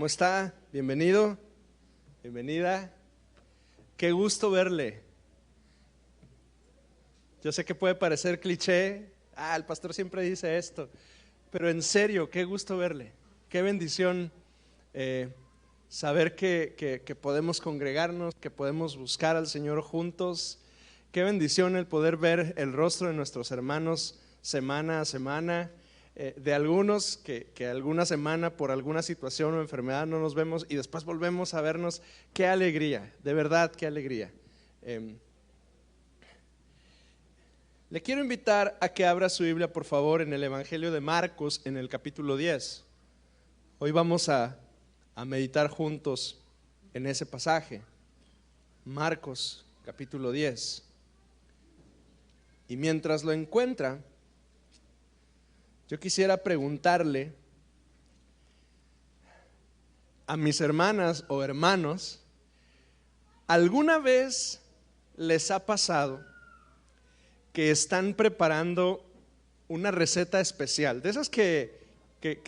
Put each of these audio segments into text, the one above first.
está? Bienvenido, bienvenida. Qué gusto verle. Yo sé que puede parecer cliché, el pastor siempre dice esto, pero en serio, qué gusto verle. Qué bendición saber que podemos congregarnos, que podemos buscar al Señor juntos. Qué bendición el poder ver el rostro de nuestros hermanos semana a semana. De algunos que alguna semana por alguna situación o enfermedad no nos vemos y después volvemos a vernos. Qué alegría, de verdad, qué alegría. Le quiero invitar a que abra su Biblia, por favor, en el Evangelio de Marcos, en el capítulo 10. Hoy vamos a meditar juntos en ese pasaje. Marcos, capítulo 10. Y mientras lo encuentra, yo quisiera preguntarle a mis hermanas o hermanos, ¿alguna vez les ha pasado que están preparando una receta especial? De esas que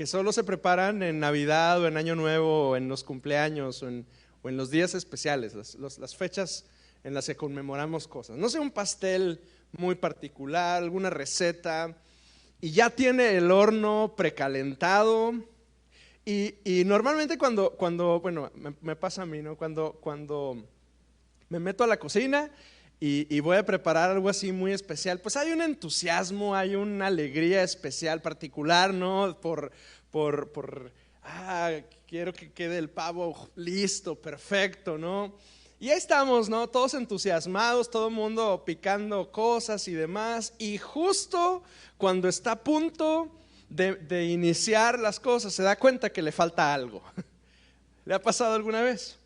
solo se preparan en Navidad o en Año Nuevo o en los cumpleaños o en los días especiales, las fechas en las que conmemoramos cosas. No sé, un pastel muy particular, alguna receta, y ya tiene el horno precalentado. Y normalmente cuando bueno, me pasa a mí, ¿no? Cuando me meto a la cocina y voy a preparar algo así muy especial, pues hay un entusiasmo, hay una alegría especial, particular, ¿no? Quiero que quede el pavo listo, perfecto, ¿no? Y ahí estamos, ¿no? Todos entusiasmados, todo el mundo picando cosas y demás. Y justo cuando está a punto de iniciar las cosas, se da cuenta que le falta algo. ¿Le ha pasado alguna vez?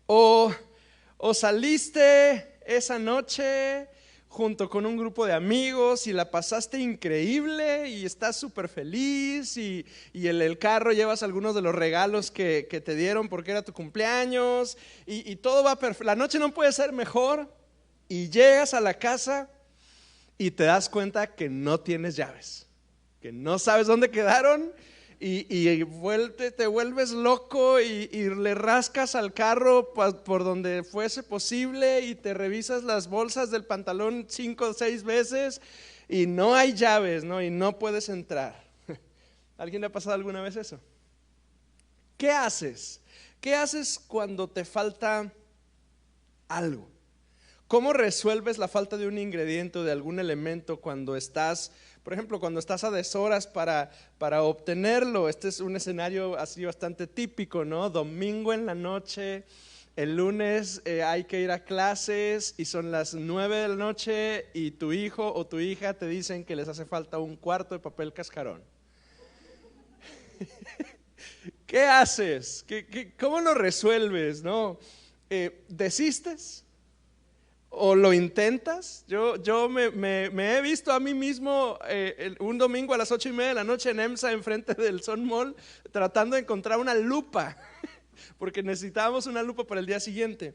O saliste esa noche junto con un grupo de amigos y la pasaste increíble y estás súper feliz y en el carro llevas algunos de los regalos que te dieron porque era tu cumpleaños y todo va perfecto, la noche no puede ser mejor, y llegas a la casa y te das cuenta que no tienes llaves, que no sabes dónde quedaron. Y te vuelves loco y le rascas al carro por donde fuese posible y te revisas las bolsas del pantalón 5 o 6 veces y no hay llaves, ¿no? Y no puedes entrar. ¿Alguien le ha pasado alguna vez eso? ¿Qué haces? ¿Qué haces cuando te falta algo? ¿Cómo resuelves la falta de un ingrediente o de algún elemento cuando estás, por ejemplo, cuando estás a deshoras para obtenerlo? Este es un escenario así bastante típico, ¿no? Domingo en la noche, el lunes hay que ir a clases y son las 9 de la noche y tu hijo o tu hija te dicen que les hace falta un cuarto de papel cascarón. ¿Qué haces? ¿Cómo lo resuelves, no? ¿Desistes? ¿O lo intentas? Yo me he visto a mí mismo un domingo a las 8:30 de la noche en EMSA, enfrente del Sun Mall, tratando de encontrar una lupa, porque necesitábamos una lupa para el día siguiente.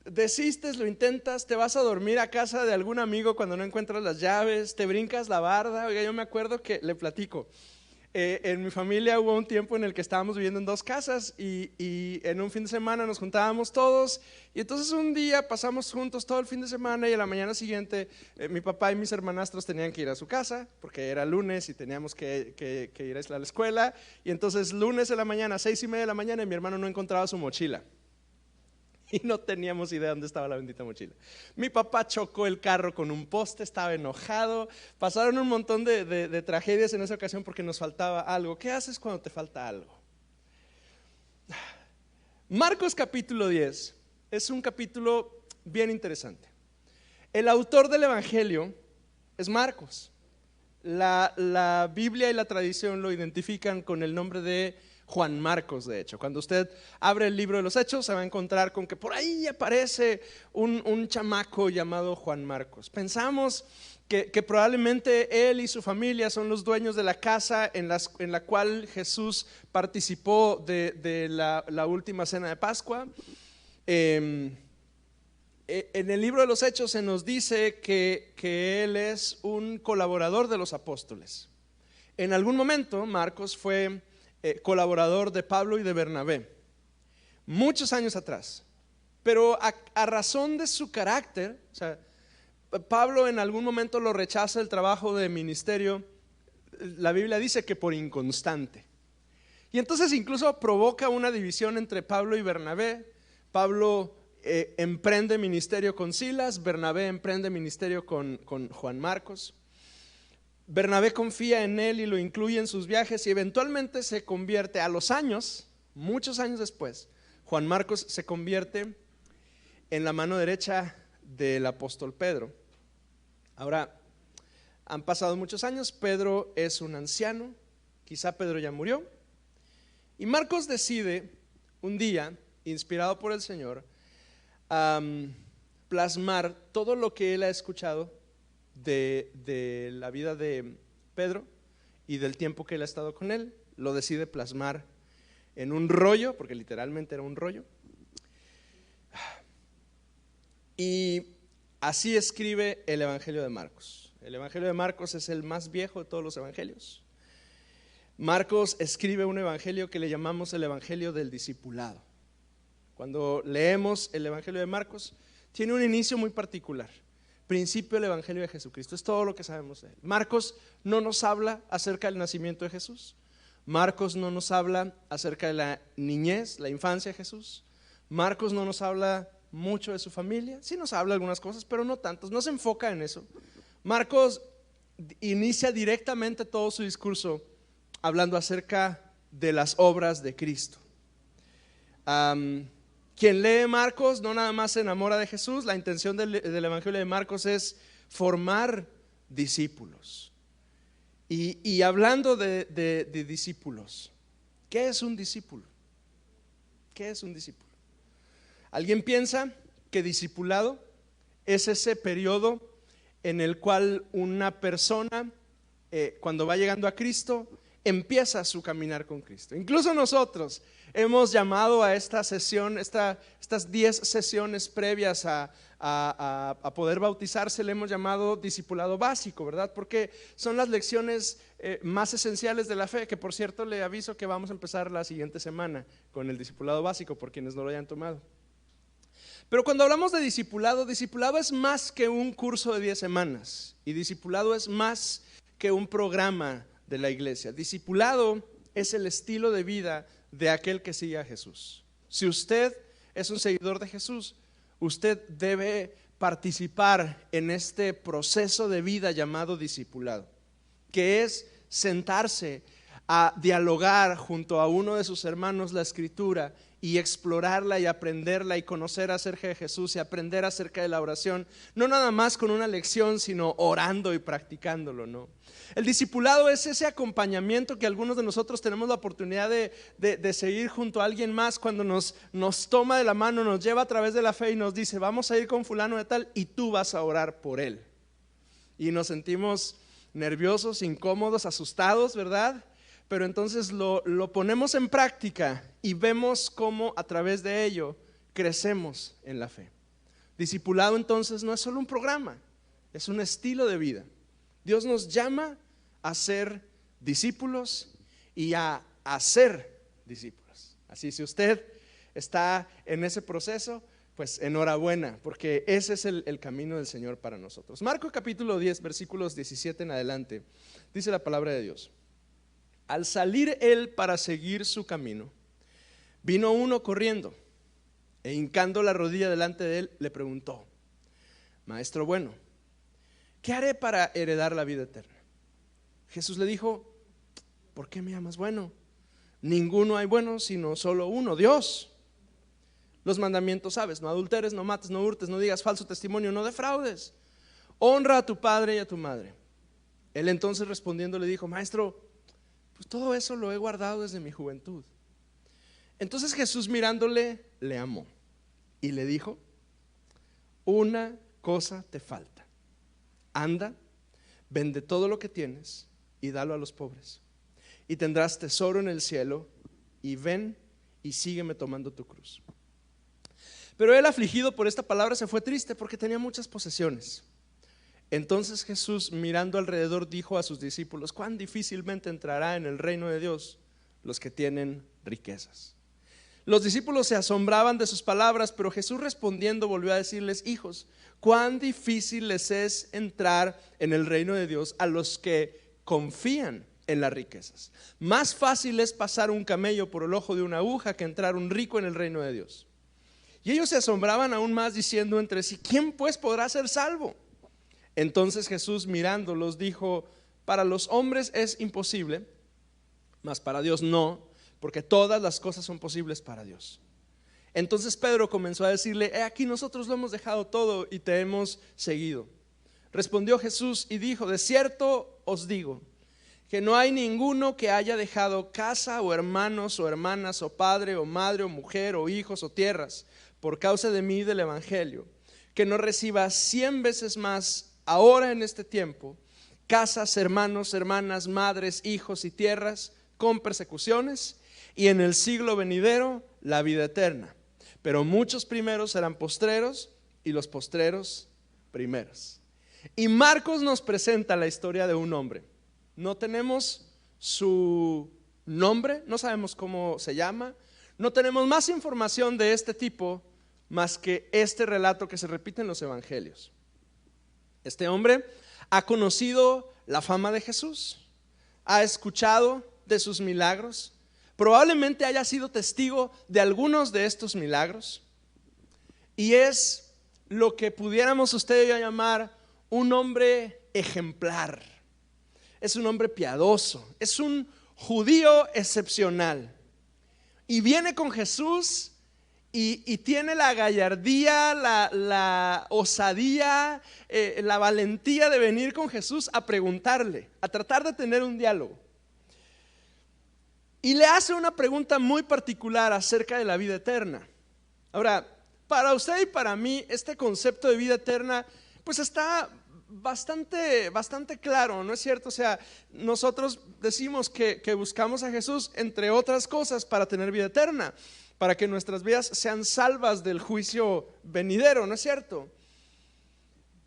Desistes, lo intentas, te vas a dormir a casa de algún amigo cuando no encuentras las llaves, te brincas la barda. Oiga, yo me acuerdo que, le platico, en mi familia hubo un tiempo en el que estábamos viviendo en 2 casas y en un fin de semana nos juntábamos todos, y entonces un día pasamos juntos todo el fin de semana y a la mañana siguiente mi papá y mis hermanastros tenían que ir a su casa porque era lunes y teníamos que ir a la escuela, y entonces lunes de la mañana, 6:30 de la mañana, y mi hermano no encontraba su mochila. Y no teníamos idea dónde estaba la bendita mochila. Mi papá chocó el carro con un poste, estaba enojado. Pasaron un montón de tragedias en esa ocasión porque nos faltaba algo. ¿Qué haces cuando te falta algo? Marcos capítulo 10 es un capítulo bien interesante. El autor del Evangelio es Marcos. La Biblia y la tradición lo identifican con el nombre de Juan Marcos. De hecho, cuando usted abre el libro de los Hechos, se va a encontrar con que por ahí aparece un chamaco llamado Juan Marcos. Pensamos que probablemente él y su familia son los dueños de la casa en la cual Jesús participó de la última cena de Pascua. En el libro de los Hechos se nos dice que él es un colaborador de los apóstoles. En algún momento Marcos fue colaborador de Pablo y de Bernabé, muchos años atrás. Pero a razón de su carácter, o sea, Pablo en algún momento lo rechaza el trabajo de ministerio. La Biblia dice que por inconstante. Y entonces incluso provoca una división entre Pablo y Bernabé. Pablo emprende ministerio con Silas, Bernabé emprende ministerio con Juan Marcos. Bernabé confía en él y lo incluye en sus viajes y eventualmente se convierte, a los años, muchos años después, Juan Marcos se convierte en la mano derecha del apóstol Pedro. Ahora, han pasado muchos años, Pedro es un anciano, quizá Pedro ya murió, y Marcos decide un día, inspirado por el Señor, plasmar todo lo que él ha escuchado de la vida de Pedro y del tiempo que él ha estado con él. Lo decide plasmar en un rollo, porque literalmente era un rollo, y así escribe el Evangelio de Marcos. El Evangelio de Marcos es el más viejo de todos los evangelios. Marcos escribe un evangelio que le llamamos el Evangelio del discipulado. Cuando leemos el Evangelio de Marcos, tiene un inicio muy particular. Principio del Evangelio de Jesucristo, es todo lo que sabemos de él. Marcos no nos habla acerca del nacimiento de Jesús. Marcos no nos habla acerca de la niñez, la infancia de Jesús. Marcos no nos habla mucho de su familia, sí nos habla algunas cosas, pero no tantos, no se enfoca en eso. Marcos inicia directamente todo su discurso hablando acerca de las obras de Cristo. Quien lee Marcos no nada más se enamora de Jesús. La intención del Evangelio de Marcos es formar discípulos. Y hablando de discípulos, ¿qué es un discípulo? ¿Qué es un discípulo? ¿Alguien piensa que discipulado es ese periodo en el cual una persona, cuando va llegando a Cristo, empieza su caminar con Cristo? Incluso nosotros hemos llamado a esta sesión, estas 10 sesiones previas a poder bautizarse, le hemos llamado discipulado básico, ¿verdad? Porque son las lecciones más esenciales de la fe, que por cierto le aviso que vamos a empezar la siguiente semana con el discipulado básico, por quienes no lo hayan tomado. Pero cuando hablamos de discipulado, discipulado es más que un curso de 10 semanas, y discipulado es más que un programa de la iglesia. Discipulado es el estilo de vida de aquel que sigue a Jesús. Si usted es un seguidor de Jesús, usted debe participar en este proceso de vida llamado discipulado, que es sentarse a dialogar junto a uno de sus hermanos la Escritura y explorarla y aprenderla y conocer acerca de Jesús y aprender acerca de la oración, no nada más con una lección, sino orando y practicándolo, ¿no? El discipulado es ese acompañamiento que algunos de nosotros tenemos la oportunidad de seguir junto a alguien más cuando nos toma de la mano, nos lleva a través de la fe y nos dice: vamos a ir con fulano de tal y tú vas a orar por él. Y nos sentimos nerviosos, incómodos, asustados, ¿verdad? Pero entonces lo ponemos en práctica y vemos cómo a través de ello crecemos en la fe. Discipulado entonces no es solo un programa, es un estilo de vida. Dios nos llama a ser discípulos y a hacer discípulos. Así, si usted está en ese proceso, pues enhorabuena, porque ese es el camino del Señor para nosotros. Marcos capítulo 10, versículos 17 en adelante, dice la palabra de Dios: al salir él para seguir su camino, vino uno corriendo e hincando la rodilla delante de él, le preguntó: Maestro bueno, ¿qué haré para heredar la vida eterna? Jesús le dijo: ¿por qué me llamas bueno? Ninguno hay bueno sino solo uno, Dios. Los mandamientos sabes: no adulteres, no mates, no hurtes, no digas falso testimonio, no defraudes, honra a tu padre y a tu madre. Él entonces respondiendo le dijo: Maestro, pues todo eso lo he guardado desde mi juventud. Entonces Jesús, mirándole, le amó y le dijo: una cosa te falta. Anda, vende todo lo que tienes y dalo a los pobres, y tendrás tesoro en el cielo, y ven y sígueme tomando tu cruz. Pero él, afligido por esta palabra, se fue triste porque tenía muchas posesiones. Entonces Jesús, mirando alrededor, dijo a sus discípulos: cuán difícilmente entrará en el reino de Dios los que tienen riquezas. Los discípulos se asombraban de sus palabras, pero Jesús respondiendo volvió a decirles: hijos, cuán difícil les es entrar en el reino de Dios a los que confían en las riquezas. Más fácil es pasar un camello por el ojo de una aguja que entrar un rico en el reino de Dios. Y ellos se asombraban aún más, diciendo entre sí: ¿quién pues podrá ser salvo? Entonces Jesús, mirándolos, dijo: para los hombres es imposible, mas para Dios no, porque todas las cosas son posibles para Dios. Entonces Pedro comenzó a decirle: he aquí, nosotros lo hemos dejado todo y te hemos seguido. Respondió Jesús y dijo: de cierto os digo, que no hay ninguno que haya dejado casa o hermanos o hermanas o padre o madre o mujer o hijos o tierras por causa de mí y del evangelio, que no reciba 100 veces más ahora en este tiempo casas, hermanos, hermanas, madres, hijos y tierras con persecuciones, y en el siglo venidero la vida eterna. Pero muchos primeros serán postreros y los postreros primeros. Y Marcos nos presenta la historia de un hombre. No tenemos su nombre, no sabemos cómo se llama, no tenemos más información de este tipo más que este relato que se repite en los evangelios. Este hombre ha conocido la fama de Jesús, ha escuchado de sus milagros, probablemente haya sido testigo de algunos de estos milagros, y es lo que pudiéramos usted y yo llamar un hombre ejemplar. Es un hombre piadoso, es un judío excepcional, y viene con Jesús y tiene la gallardía, la osadía, la valentía de venir con Jesús a preguntarle, a tratar de tener un diálogo. Y le hace una pregunta muy particular acerca de la vida eterna. Ahora, para usted y para mí, este concepto de vida eterna pues está bastante claro, ¿no es cierto? O sea, nosotros decimos que buscamos a Jesús, entre otras cosas, para tener vida eterna, para que nuestras vidas sean salvas del juicio venidero, ¿no es cierto?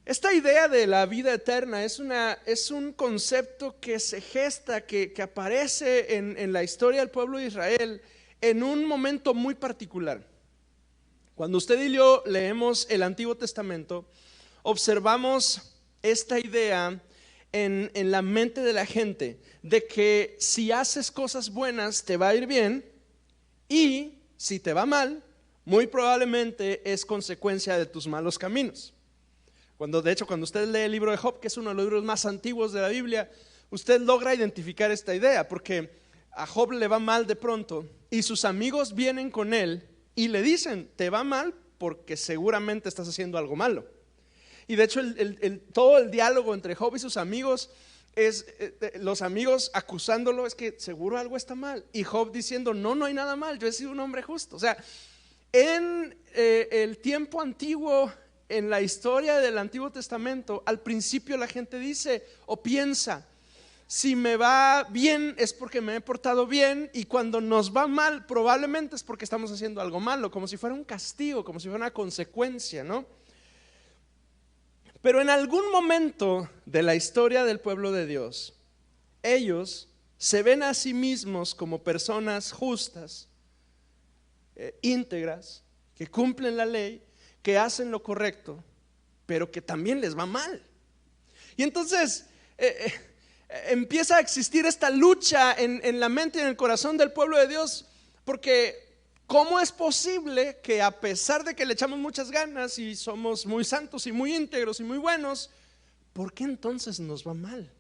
Esta idea de la vida eterna es un concepto que se gesta, que aparece en la historia del pueblo de Israel en un momento muy particular. Cuando usted y yo leemos el Antiguo Testamento, observamos esta idea en la mente de la gente de que si haces cosas buenas te va a ir bien, y si te va mal, muy probablemente es consecuencia de tus malos caminos. De hecho, cuando usted lee el libro de Job, que es uno de los libros más antiguos de la Biblia, usted logra identificar esta idea, porque a Job le va mal de pronto y sus amigos vienen con él y le dicen: te va mal porque seguramente estás haciendo algo malo. Y de hecho todo el diálogo entre Job y sus amigos es los amigos acusándolo: es que seguro algo está mal, y Job diciendo: no hay nada mal, yo he sido un hombre justo. O sea, en el tiempo antiguo, en la historia del Antiguo Testamento, al principio la gente dice o piensa: si me va bien es porque me he portado bien, y cuando nos va mal probablemente es porque estamos haciendo algo malo, como si fuera un castigo, como si fuera una consecuencia, ¿no? Pero en algún momento de la historia del pueblo de Dios, ellos se ven a sí mismos como personas justas, íntegras, que cumplen la ley, que hacen lo correcto, pero que también les va mal. Y entonces empieza a existir esta lucha en la mente y en el corazón del pueblo de Dios, porque ¿cómo es posible que, a pesar de que le echamos muchas ganas y somos muy santos y muy íntegros y muy buenos, ¿por qué entonces nos va mal?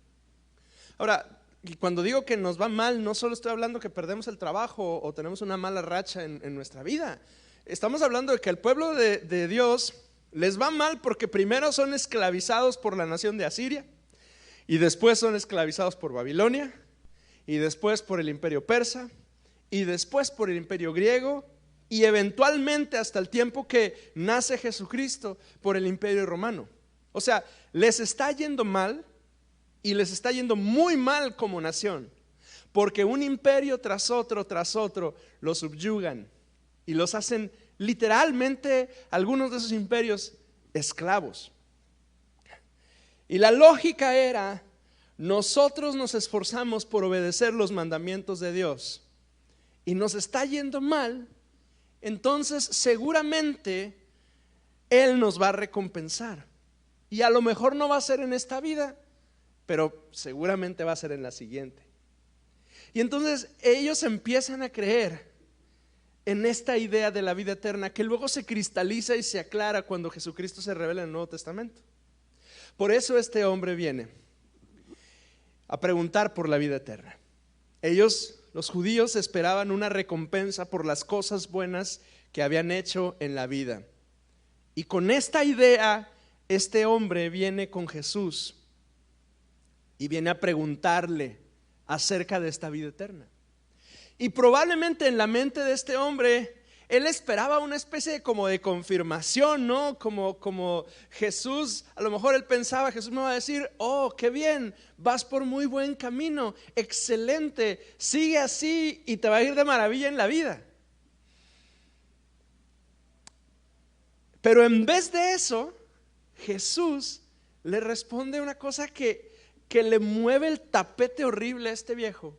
Ahora, y cuando digo que nos va mal, no solo estoy hablando que perdemos el trabajo o tenemos una mala racha en nuestra vida. Estamos hablando de que al pueblo de Dios les va mal porque primero son esclavizados por la nación de Asiria, y después son esclavizados por Babilonia, y después por el imperio persa, y después por el imperio griego, y eventualmente, hasta el tiempo que nace Jesucristo, por el imperio romano. O sea, les está yendo mal, y les está yendo muy mal como nación, porque un imperio tras otro los subyugan y los hacen literalmente, algunos de esos imperios, esclavos. Y la lógica era: nosotros nos esforzamos por obedecer los mandamientos de Dios, y nos está yendo mal, entonces seguramente Él nos va a recompensar. Y a lo mejor no va a ser en esta vida, pero seguramente va a ser en la siguiente. Y entonces ellos empiezan a creer en esta idea de la vida eterna, que luego se cristaliza y se aclara cuando Jesucristo se revela en el Nuevo Testamento. Por eso este hombre viene a preguntar por la vida eterna. Ellos, los judíos, esperaban una recompensa por las cosas buenas que habían hecho en la vida. Y con esta idea, este hombre viene con Jesús y viene a preguntarle acerca de esta vida eterna. Y probablemente en la mente de este hombre, él esperaba una especie como de confirmación, ¿no? Como Jesús, a lo mejor él pensaba, Jesús me va a decir, oh, qué bien, vas por muy buen camino, excelente, sigue así y te va a ir de maravilla en la vida. Pero en vez de eso, Jesús le responde una cosa que le mueve el tapete horrible a este viejo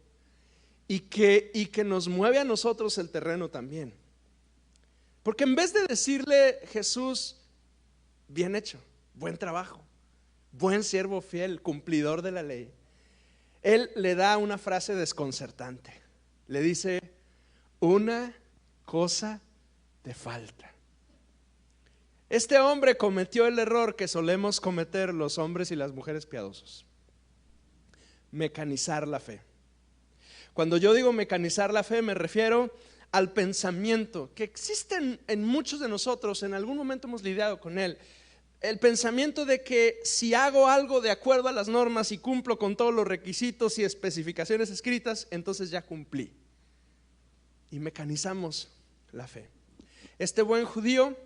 y que nos mueve a nosotros el terreno también. Porque en vez de decirle, Jesús, bien hecho, buen trabajo, buen siervo fiel, cumplidor de la ley, Él le da una frase desconcertante. Le dice, una cosa te falta. Este hombre cometió el error que solemos cometer los hombres y las mujeres piadosos: mecanizar la fe. Cuando yo digo mecanizar la fe, me refiero al pensamiento que existe en muchos de nosotros. En algún momento hemos lidiado con él. El pensamiento de que si hago algo de acuerdo a las normas y cumplo con todos los requisitos y especificaciones escritas, entonces ya cumplí. Y mecanizamos la fe. Este buen judío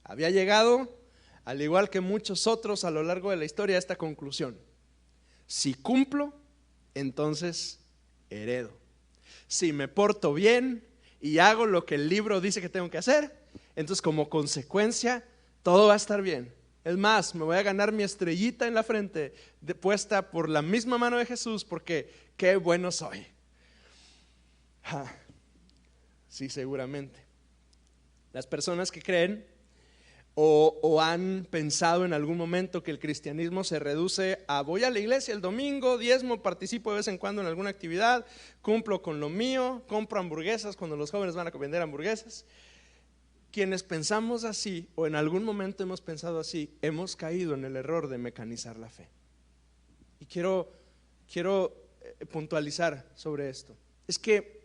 había llegado, al igual que muchos otros a lo largo de la historia, a esta conclusión: si cumplo, entonces heredo. Si me porto bien y hago lo que el libro dice que tengo que hacer, entonces como consecuencia todo va a estar bien. Es más, me voy a ganar mi estrellita en la frente, puesta por la misma mano de Jesús, porque qué bueno soy. Sí, seguramente. Las personas que creen o han pensado en algún momento que el cristianismo se reduce a voy a la iglesia el domingo, diezmo, participo de vez en cuando en alguna actividad, cumplo con lo mío, compro hamburguesas cuando los jóvenes van a vender hamburguesas. Quienes pensamos así, o en algún momento hemos pensado así, hemos caído en el error de mecanizar la fe. Y quiero puntualizar sobre esto. Es que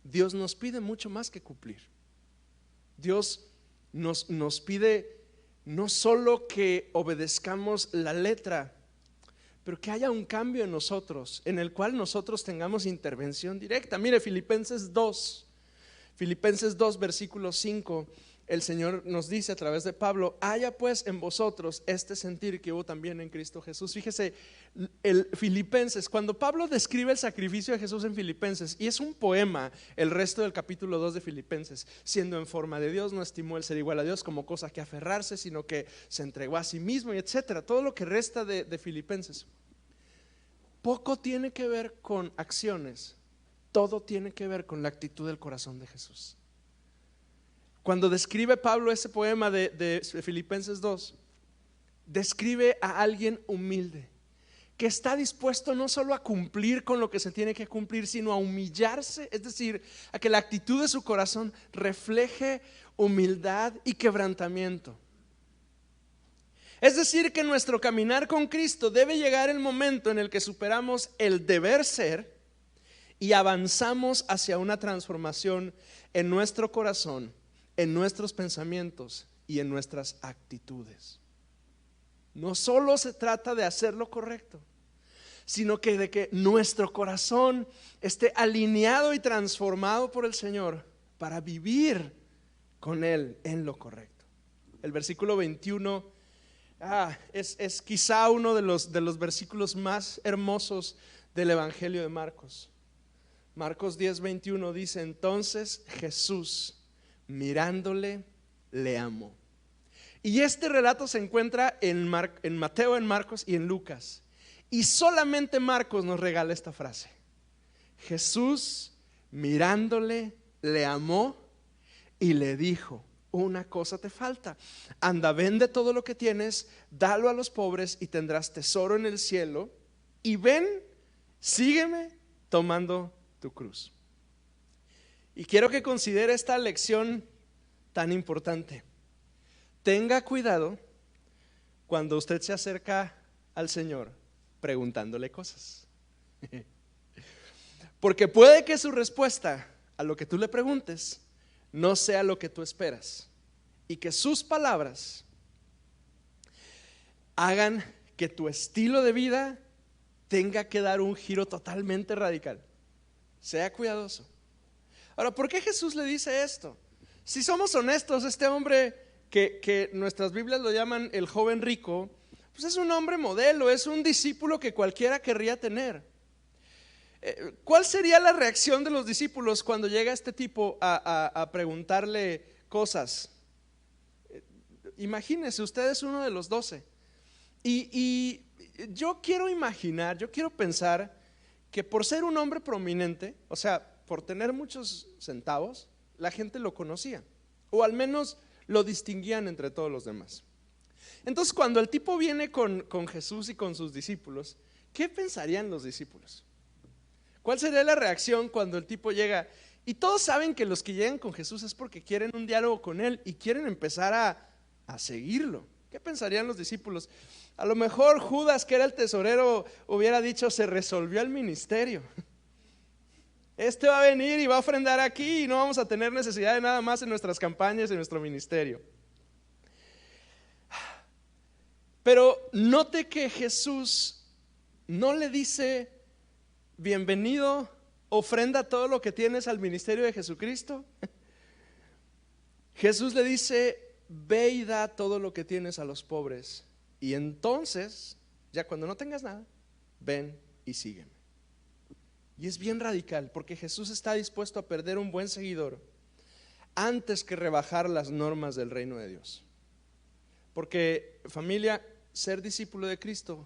Dios nos pide mucho más que cumplir. Dios nos pide no solo que obedezcamos la letra, pero que haya un cambio en nosotros, en el cual nosotros tengamos intervención directa. Mire, Filipenses 2 versículo 5, el Señor nos dice a través de Pablo: haya pues en vosotros este sentir que hubo también en Cristo Jesús. Fíjese, el Filipenses, cuando Pablo describe el sacrificio de Jesús en Filipenses, y es un poema el resto del capítulo 2 de Filipenses: siendo en forma de Dios, no estimó el ser igual a Dios como cosa que aferrarse, sino que se entregó a sí mismo, y etcétera. Todo lo que resta de Filipenses poco tiene que ver con acciones, todo tiene que ver con la actitud del corazón de Jesús. Cuando describe Pablo ese poema de Filipenses 2, describe a alguien humilde, que está dispuesto no solo a cumplir con lo que se tiene que cumplir, sino a humillarse, es decir, a que la actitud de su corazón refleje humildad y quebrantamiento. Es decir, que nuestro caminar con Cristo debe llegar el momento en el que superamos el deber ser y avanzamos hacia una transformación en nuestro corazón, en nuestros pensamientos y en nuestras actitudes. No solo se trata de hacer lo correcto, sino que de que nuestro corazón esté alineado y transformado por el Señor para vivir con Él en lo correcto. El versículo 21 es quizá uno de los versículos más hermosos del Evangelio de Marcos. Marcos 10:21 dice: entonces Jesús, mirándole, le amó. Y este relato se encuentra en Mateo, en Marcos y en Lucas. Y solamente Marcos nos regala esta frase: Jesús, mirándole, le amó y le dijo: una cosa te falta, anda, vende todo lo que tienes, dalo a los pobres y tendrás tesoro en el cielo, y ven, sígueme tomando tu cruz. Y quiero que considere esta lección tan importante. Tenga cuidado cuando usted se acerca al Señor preguntándole cosas, porque puede que su respuesta a lo que tú le preguntes no sea lo que tú esperas, y que sus palabras hagan que tu estilo de vida tenga que dar un giro totalmente radical. Sea cuidadoso. Ahora, ¿por qué Jesús le dice esto? Si somos honestos, este hombre que nuestras Biblias lo llaman el joven rico, pues es un hombre modelo, es un discípulo que cualquiera querría tener. ¿Cuál sería la reacción de los discípulos cuando llega este tipo a preguntarle cosas? Imagínense, usted es uno de los 12. Y yo quiero imaginar, yo quiero pensar que por ser un hombre prominente, o sea, por tener muchos centavos, la gente lo conocía, o al menos lo distinguían entre todos los demás. Entonces, cuando el tipo viene con Jesús y con sus discípulos, ¿qué pensarían los discípulos? ¿Cuál sería la reacción cuando el tipo llega? Y todos saben que los que llegan con Jesús es porque quieren un diálogo con él y quieren empezar a seguirlo. ¿Qué pensarían los discípulos? A lo mejor Judas, que era el tesorero, hubiera dicho: se resolvió el ministerio. Este va a venir y va a ofrendar aquí y no vamos a tener necesidad de nada más en nuestras campañas y en nuestro ministerio. Pero note que Jesús no le dice: bienvenido, ofrenda todo lo que tienes al ministerio de Jesucristo. Jesús le dice: ve y da todo lo que tienes a los pobres, y entonces, ya cuando no tengas nada, ven y sígueme. Y es bien radical, porque Jesús está dispuesto a perder un buen seguidor antes que rebajar las normas del reino de Dios. Porque, familia, ser discípulo de Cristo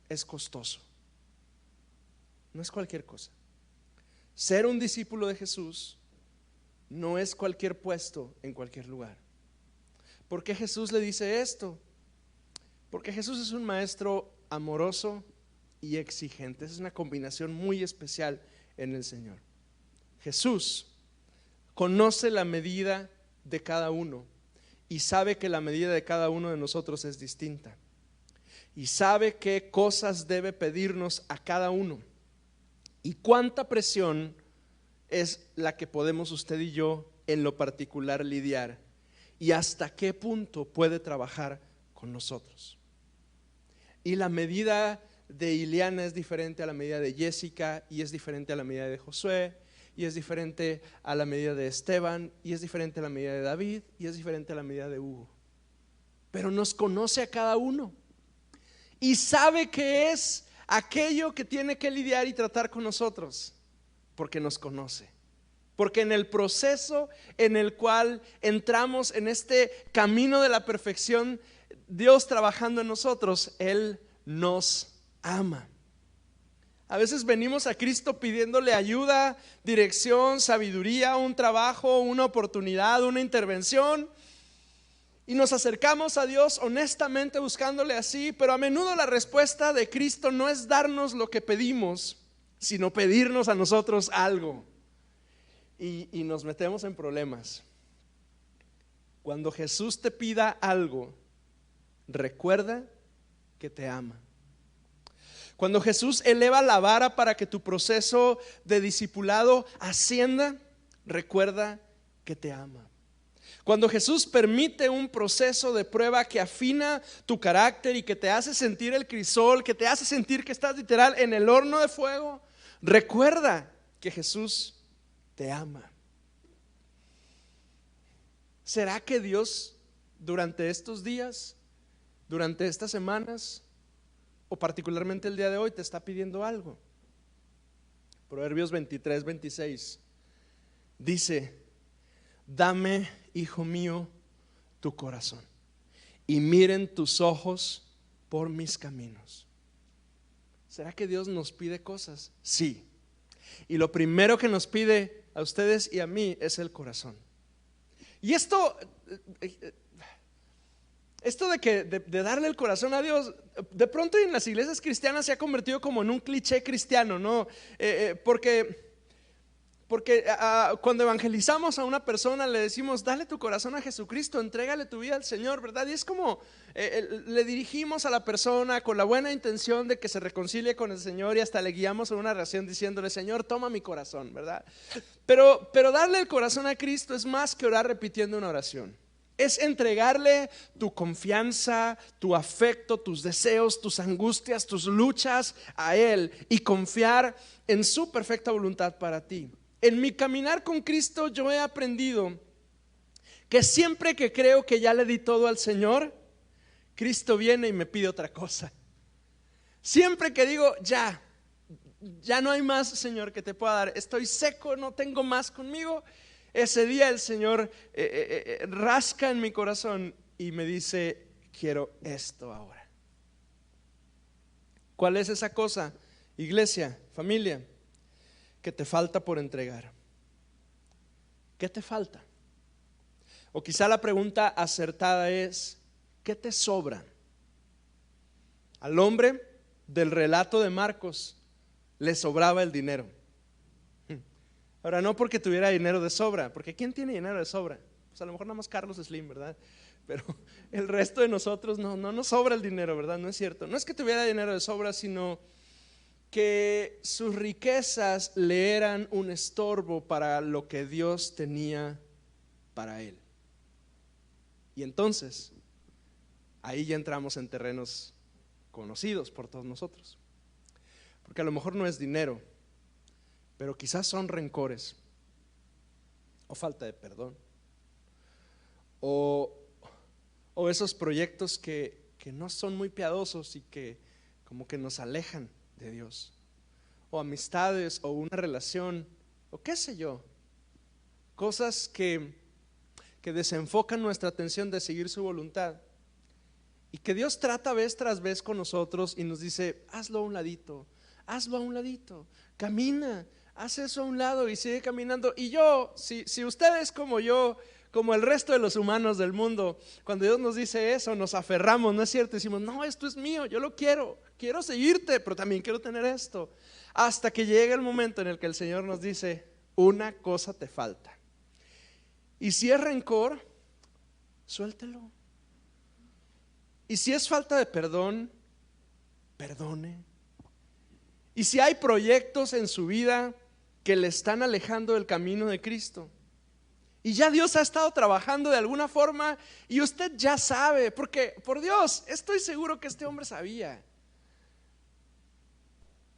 es costoso. No es cualquier cosa. Ser un discípulo de Jesús no es cualquier puesto en cualquier lugar. ¿Por qué Jesús le dice esto? Porque Jesús es un maestro amoroso y exigente. Es una combinación muy especial en el Señor. Jesús conoce la medida de cada uno y sabe que la medida de cada uno de nosotros es distinta, y sabe qué cosas debe pedirnos a cada uno y cuánta presión es la que podemos usted y yo en lo particular lidiar, y hasta qué punto puede trabajar con nosotros. Y la medida de Ileana es diferente a la medida de Jessica, y es diferente a la medida de Josué, y es diferente a la medida de Esteban, y es diferente a la medida de David, y es diferente a la medida de Hugo. Pero nos conoce a cada uno y sabe qué es aquello que tiene que lidiar y tratar con nosotros, porque nos conoce. Porque en el proceso en el cual entramos en este camino de la perfección, Dios trabajando en nosotros, Él nos ama. A veces venimos a Cristo pidiéndole ayuda, dirección, sabiduría, un trabajo, una oportunidad, una intervención, y nos acercamos a Dios honestamente buscándole así. Pero a menudo la respuesta de Cristo no es darnos lo que pedimos, sino pedirnos a nosotros algo, y nos metemos en problemas. Cuando Jesús te pida algo, recuerda que te ama. Cuando Jesús eleva la vara para que tu proceso de discipulado ascienda, recuerda que te ama. Cuando Jesús permite un proceso de prueba que afina tu carácter y que te hace sentir el crisol, que te hace sentir que estás literal en el horno de fuego, recuerda que Jesús te ama. ¿Será que Dios durante estos días, durante estas semanas, o particularmente el día de hoy, te está pidiendo algo? Proverbios 23-26 dice: dame, hijo mío, tu corazón, y miren tus ojos por mis caminos. ¿Será que Dios nos pide cosas? Sí. Y lo primero que nos pide a ustedes y a mí es el corazón. Y esto de darle el corazón a Dios, de pronto en las iglesias cristianas se ha convertido como en un cliché cristiano, ¿no? Porque cuando evangelizamos a una persona le decimos, dale tu corazón a Jesucristo, entrégale tu vida al Señor, ¿verdad? Y es como le dirigimos a la persona con la buena intención de que se reconcilie con el Señor, y hasta le guiamos en una oración diciéndole, Señor, toma mi corazón, ¿verdad? Pero darle el corazón a Cristo es más que orar repitiendo una oración. Es entregarle tu confianza, tu afecto, tus deseos, tus angustias, tus luchas a Él y confiar en su perfecta voluntad para ti. En mi caminar con Cristo yo he aprendido que siempre que creo que ya le di todo al Señor, Cristo viene y me pide otra cosa. Siempre que digo, ya no hay más, Señor, que te pueda dar, estoy seco, no tengo más conmigo, ese día el Señor rasca en mi corazón y me dice, quiero esto ahora. ¿Cuál es esa cosa, iglesia, familia, que te falta por entregar? ¿Qué te falta? O quizá la pregunta acertada es, ¿qué te sobra? Al hombre del relato de Marcos le sobraba el dinero. Ahora, no porque tuviera dinero de sobra, porque ¿quién tiene dinero de sobra? Pues a lo mejor nada más Carlos Slim, ¿verdad? Pero el resto de nosotros no nos sobra el dinero, ¿verdad? No es cierto. No es que tuviera dinero de sobra, sino que sus riquezas le eran un estorbo para lo que Dios tenía para él. Y entonces, ahí ya entramos en terrenos conocidos por todos nosotros. Porque a lo mejor no es dinero, pero quizás son rencores, o falta de perdón, o esos proyectos que no son muy piadosos y que como que nos alejan de Dios, o amistades, o una relación, o qué sé yo, cosas que desenfocan nuestra atención de seguir su voluntad, y que Dios trata vez tras vez con nosotros y nos dice, hazlo a un ladito, camina, haz eso a un lado y sigue caminando. Y yo, si ustedes como yo, como el resto de los humanos del mundo, cuando Dios nos dice eso, nos aferramos, ¿no es cierto? Decimos, no, esto es mío, yo lo quiero seguirte, pero también quiero tener esto. Hasta que llega el momento en el que el Señor nos dice, una cosa te falta. Y si es rencor, suéltelo. Y si es falta de perdón, perdone. Y si hay proyectos en su vida que le están alejando del camino de Cristo, y ya Dios ha estado trabajando de alguna forma y usted ya sabe, porque por Dios, estoy seguro que este hombre sabía,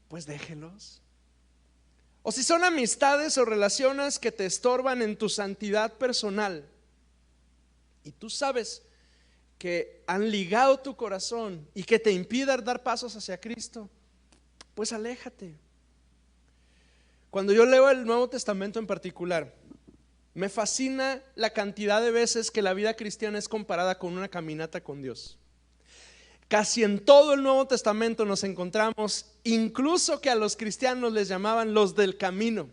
pues déjelos. O si son amistades o relaciones que te estorban en tu santidad personal y tú sabes que han ligado tu corazón y que te impidan dar pasos hacia Cristo, pues aléjate. Cuando yo leo el Nuevo Testamento en particular, me fascina la cantidad de veces que la vida cristiana es comparada con una caminata con Dios. Casi en todo el Nuevo Testamento nos encontramos, incluso que a los cristianos les llamaban los del camino.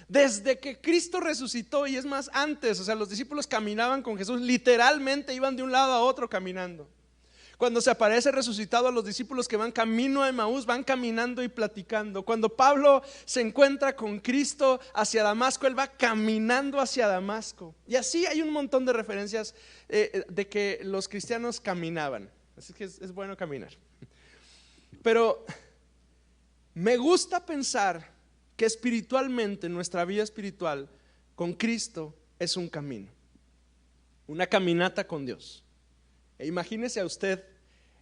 Desde que Cristo resucitó, y es más antes, o sea, los discípulos caminaban con Jesús, literalmente iban de un lado a otro caminando. Cuando se aparece resucitado a los discípulos que van camino a Emaús, van caminando y platicando. Cuando Pablo se encuentra con Cristo hacia Damasco, él va caminando hacia Damasco. Y así hay un montón de referencias de que los cristianos caminaban. Así que es bueno caminar. Pero me gusta pensar que espiritualmente nuestra vida espiritual con Cristo es un camino, una caminata con Dios. E imagínese a usted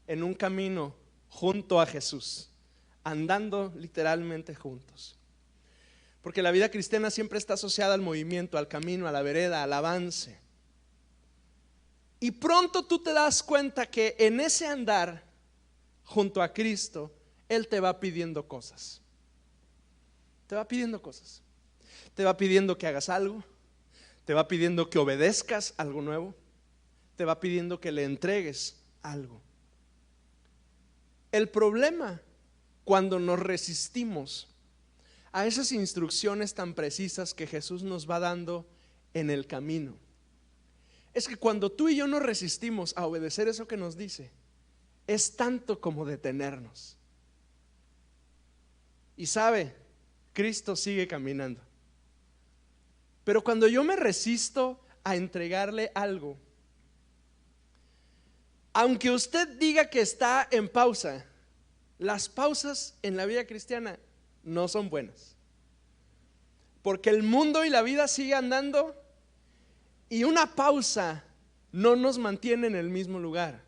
en un camino junto a Jesús, andando literalmente juntos. Porque la vida cristiana siempre está asociada al movimiento, al camino, a la vereda, al avance. Y pronto tú te das cuenta que en ese andar junto a Cristo, Él te va pidiendo cosas. Te va pidiendo cosas. Te va pidiendo que hagas algo. Te va pidiendo que obedezcas algo nuevo. Te va pidiendo que le entregues algo. El problema cuando nos resistimos a esas instrucciones tan precisas que Jesús nos va dando en el camino. Es que cuando tú y yo nos resistimos a obedecer eso que nos dice, es tanto como detenernos. Y sabe, Cristo sigue caminando. Pero cuando yo me resisto a entregarle algo, aunque usted diga que está en pausa, las pausas en la vida cristiana no son buenas, porque el mundo y la vida sigue andando y una pausa no nos mantiene en el mismo lugar.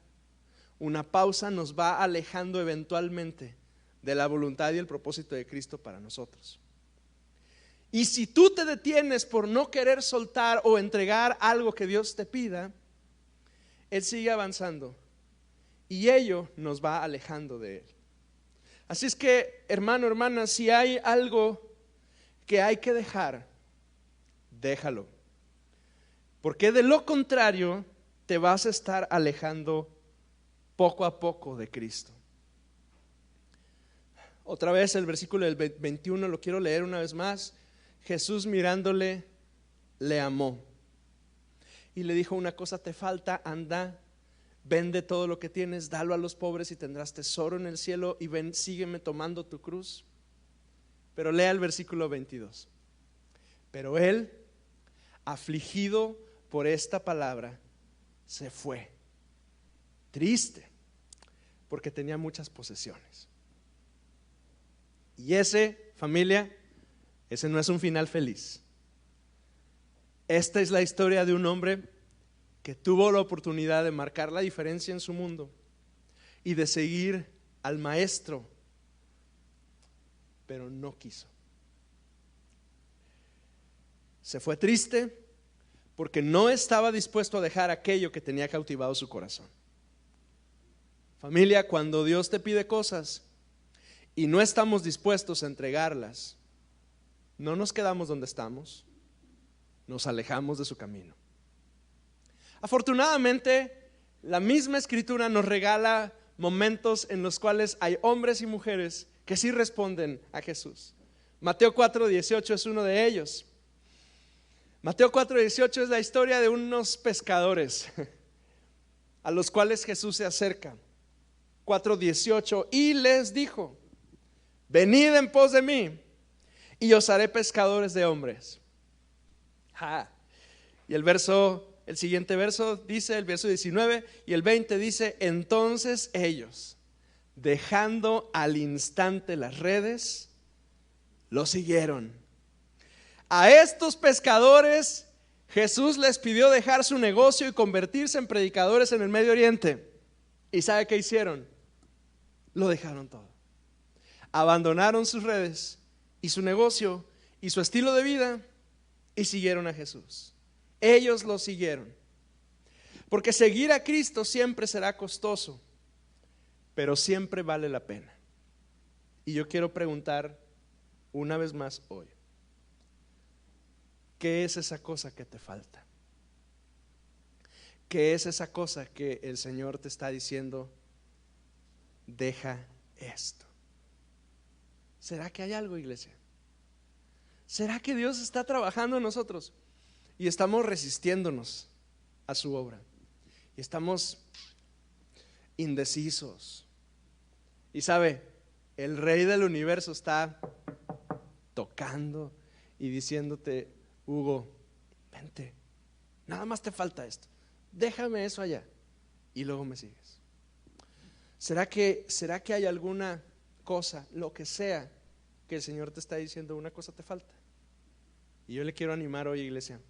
Una pausa nos va alejando eventualmente de la voluntad y el propósito de Cristo para nosotros. Y si tú te detienes por no querer soltar o entregar algo que Dios te pida, Él sigue avanzando y ello nos va alejando de Él. Así es que, hermano, hermana, si hay algo que hay que dejar, déjalo. Porque de lo contrario te vas a estar alejando poco a poco de Cristo. Otra vez el versículo del 21 lo quiero leer una vez más. Jesús mirándole, le amó y le dijo: una cosa te falta, anda, vende todo lo que tienes, dalo a los pobres y tendrás tesoro en el cielo, y ven, sígueme tomando tu cruz. Pero lea el versículo 22. Pero él, afligido por esta palabra, se fue, triste, porque tenía muchas posesiones. Y ese, familia, ese no es un final feliz. Esta es la historia de un hombre que tuvo la oportunidad de marcar la diferencia en su mundo y de seguir al maestro, pero no quiso. Se fue triste porque no estaba dispuesto a dejar aquello que tenía cautivado su corazón. Familia, cuando Dios te pide cosas y no estamos dispuestos a entregarlas, no nos quedamos donde estamos, nos alejamos de su camino. Afortunadamente, la misma escritura nos regala momentos en los cuales hay hombres y mujeres que sí responden a Jesús. Mateo 4:18 es uno de ellos. Mateo 4:18 es la historia de unos pescadores a los cuales Jesús se acerca. 4:18, y les dijo: venid en pos de mí y os haré pescadores de hombres. Y el siguiente verso dice, el verso 19 y el 20 dice: entonces ellos, dejando al instante las redes, lo siguieron. A estos pescadores Jesús les pidió dejar su negocio y convertirse en predicadores en el Medio Oriente. ¿Y sabe qué hicieron? Lo dejaron todo. Abandonaron sus redes y su negocio y su estilo de vida y siguieron a Jesús. Ellos lo siguieron. Porque seguir a Cristo siempre será costoso, pero siempre vale la pena. Y yo quiero preguntar una vez más hoy: ¿qué es esa cosa que te falta? ¿Qué es esa cosa que el Señor te está diciendo? Deja esto. ¿Será que hay algo, iglesia? ¿Será que Dios está trabajando en nosotros y estamos resistiéndonos a su obra? Y estamos indecisos. Y sabe, el Rey del universo está tocando y diciéndote: Hugo, vente, nada más te falta esto, déjame eso allá y luego me sigues. ¿Será que hay alguna cosa, lo que sea, que el Señor te está diciendo, una cosa te falta? Y yo le quiero animar hoy, iglesia: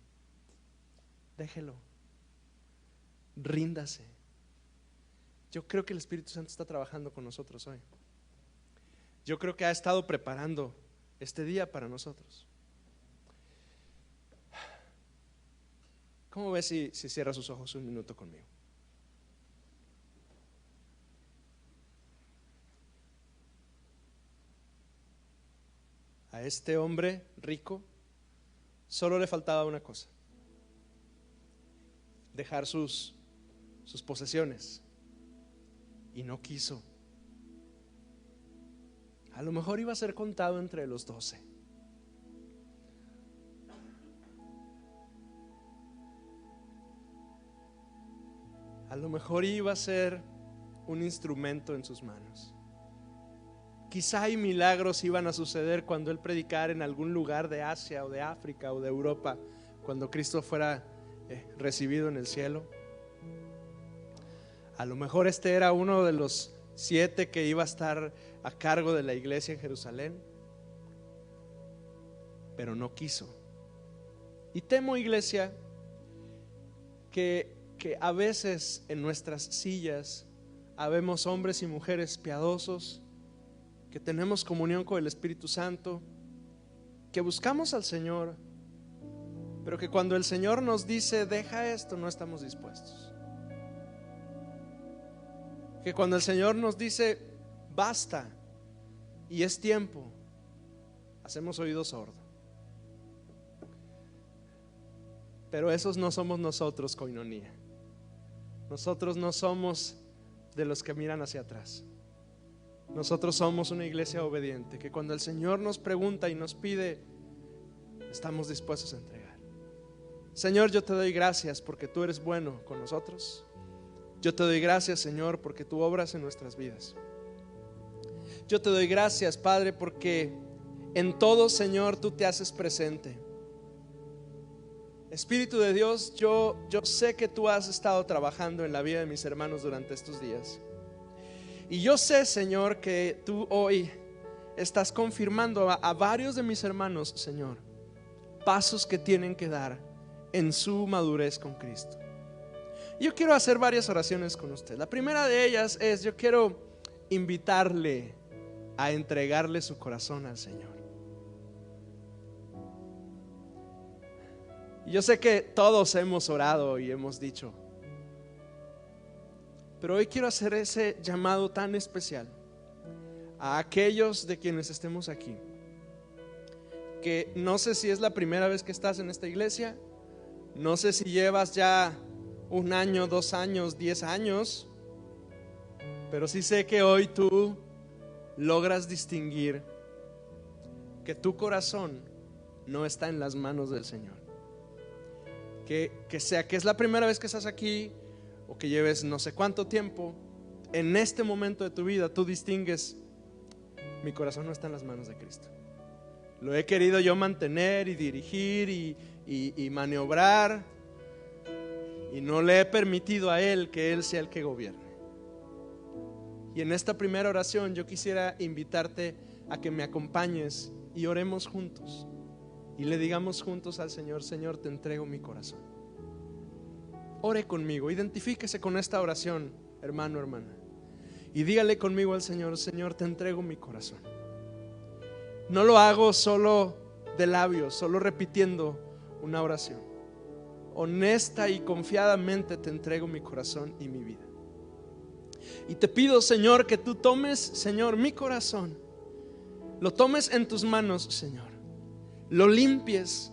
déjelo, ríndase. Yo creo que el Espíritu Santo está trabajando con nosotros hoy. Yo creo que ha estado preparando este día para nosotros. ¿Cómo ves si cierra sus ojos un minuto conmigo? A este hombre rico solo le faltaba una cosa: dejar sus posesiones, y no quiso. A lo mejor iba a ser contado entre los 12, A lo mejor iba a ser un instrumento en sus manos. Quizá hay milagros iban a suceder cuando Él predicara en algún lugar de Asia o de África o de Europa, cuando Cristo fuera recibido en el cielo. A lo mejor este era uno de los 7 que iba a estar a cargo de la iglesia en Jerusalén, pero no quiso. Y temo, iglesia, que a veces en nuestras sillas habemos hombres y mujeres piadosos, que tenemos comunión con el Espíritu Santo, que buscamos al Señor, pero que cuando el Señor nos dice deja esto, no estamos dispuestos. Que cuando el Señor nos dice basta y es tiempo, hacemos oído sordo. Pero esos no somos nosotros, Koinonía. Nosotros no somos de los que miran hacia atrás. Nosotros somos una iglesia obediente, que cuando el Señor nos pregunta y nos pide, estamos dispuestos a entregar. Señor, yo te doy gracias porque tú eres bueno con nosotros. Yo te doy gracias, Señor, porque tú obras en nuestras vidas. Yo te doy gracias, Padre, porque en todo, Señor, tú te haces presente. Espíritu de Dios, yo sé que tú has estado trabajando en la vida de mis hermanos durante estos días. Y yo sé, Señor, que tú hoy estás confirmando a varios de mis hermanos, Señor, pasos que tienen que dar en su madurez con Cristo. Yo quiero hacer varias oraciones con usted. La primera de ellas es: yo quiero invitarle a entregarle su corazón al Señor. Yo sé que todos hemos orado y hemos dicho, pero hoy quiero hacer ese llamado tan especial a aquellos de quienes estemos aquí, que no sé si es la primera vez que estás en esta iglesia, no sé si llevas ya 1 año, 2 años, 10 años, pero sí sé que hoy tú logras distinguir que tu corazón no está en las manos del Señor. Que sea que es la primera vez que estás aquí o que lleves no sé cuánto tiempo, en este momento de tu vida tú distingues: mi corazón no está en las manos de Cristo. Lo he querido yo mantener y dirigir y maniobrar, y no le he permitido a Él que Él sea el que gobierne. Y en esta primera oración yo quisiera invitarte a que me acompañes y oremos juntos y le digamos juntos al Señor: Señor, te entrego mi corazón. Ore conmigo, identifíquese con esta oración, hermano, hermana, y dígale conmigo al Señor: Señor, te entrego mi corazón. No lo hago solo de labios, solo repitiendo una oración. Honesta y confiadamente te entrego mi corazón y mi vida. Y te pido, Señor, que tú tomes, Señor, mi corazón, lo tomes en tus manos, Señor, lo limpies,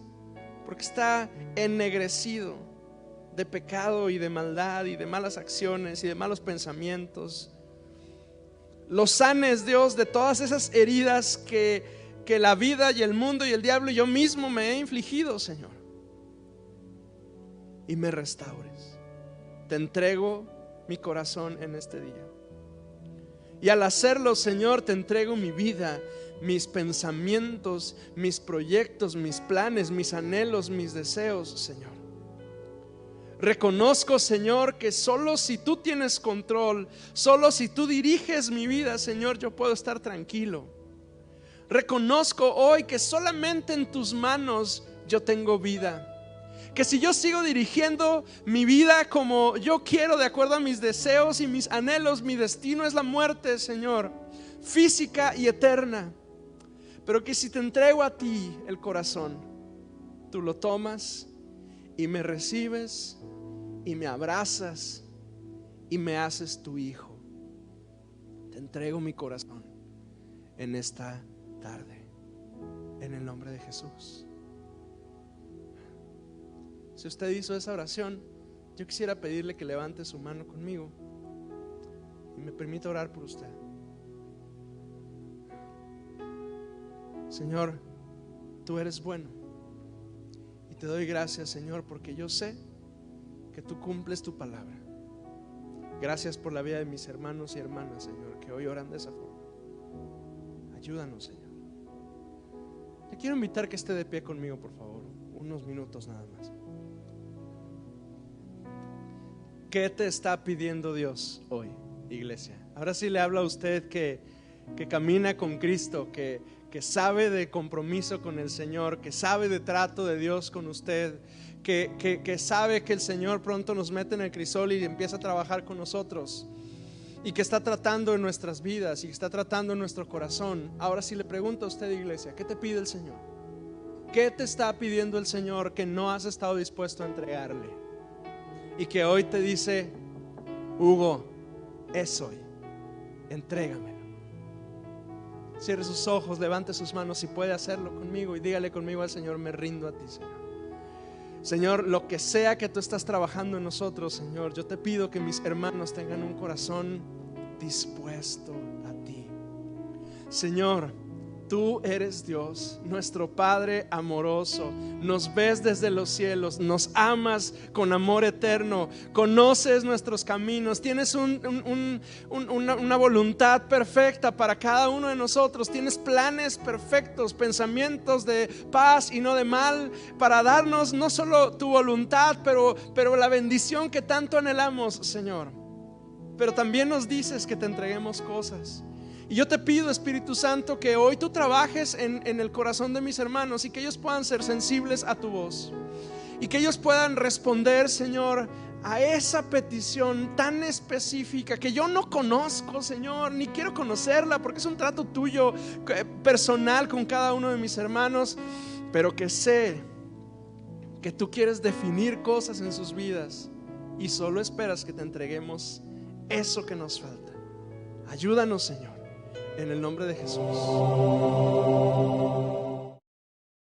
porque está ennegrecido de pecado y de maldad y de malas acciones y de malos pensamientos. Lo sanes, Dios, de todas esas heridas que la vida y el mundo y el diablo y yo mismo me he infligido, Señor, y me restaures. Te entrego mi corazón en este día. Y al hacerlo, Señor, te entrego mi vida, mis pensamientos, mis proyectos, mis planes, mis anhelos, mis deseos, Señor. Reconozco, Señor, que solo si tú tienes control, solo si tú diriges mi vida, Señor, yo puedo estar tranquilo. Reconozco hoy que solamente en tus manos yo tengo vida. Que si yo sigo dirigiendo mi vida como yo quiero, de acuerdo a mis deseos y mis anhelos, mi destino es la muerte, Señor, física y eterna. Pero que si te entrego a ti el corazón, tú lo tomas y me recibes y me abrazas y me haces tu hijo. Te entrego mi corazón en esta tarde, en el nombre de Jesús. Si usted hizo esa oración, yo quisiera pedirle que levante su mano conmigo y me permita orar por usted. Señor, tú eres bueno y te doy gracias, Señor, porque yo sé que tú cumples tu palabra. Gracias por la vida de mis hermanos y hermanas, Señor, que hoy oran de esa forma. Ayúdanos, Señor. Te quiero invitar que esté de pie conmigo, por favor, unos minutos nada más. ¿Qué te está pidiendo Dios hoy, iglesia? Ahora sí le habla a usted que camina con Cristo, que sabe de compromiso con el Señor, que sabe de trato de Dios con usted, que sabe que el Señor pronto nos mete en el crisol y empieza a trabajar con nosotros, y que está tratando en nuestras vidas y que está tratando en nuestro corazón. Ahora sí le pregunto a usted, iglesia, ¿qué te pide el Señor? ¿Qué te está pidiendo el Señor que no has estado dispuesto a entregarle? Y que hoy te dice: Hugo, es hoy, entrégamelo. Cierre sus ojos, levante sus manos si puede hacerlo conmigo y dígale conmigo al Señor: me rindo a ti, Señor. Señor, lo que sea que tú estás trabajando en nosotros, Señor, yo te pido que mis hermanos tengan un corazón dispuesto a ti. Señor, tú eres Dios, nuestro Padre amoroso. Nos ves desde los cielos, nos amas con amor eterno, conoces nuestros caminos, tienes una voluntad perfecta para cada uno de nosotros. Tienes planes perfectos, pensamientos de paz y no de mal, para darnos no solo tu voluntad, pero la bendición que tanto anhelamos, Señor. Pero también nos dices que te entreguemos cosas. Y yo te pido, Espíritu Santo, que hoy tú trabajes en el corazón de mis hermanos y que ellos puedan ser sensibles a tu voz y que ellos puedan responder, Señor, a esa petición tan específica que yo no conozco, Señor, ni quiero conocerla, porque es un trato tuyo personal con cada uno de mis hermanos, pero que sé que tú quieres definir cosas en sus vidas y solo esperas que te entreguemos eso que nos falta. Ayúdanos, Señor, en el nombre de Jesús.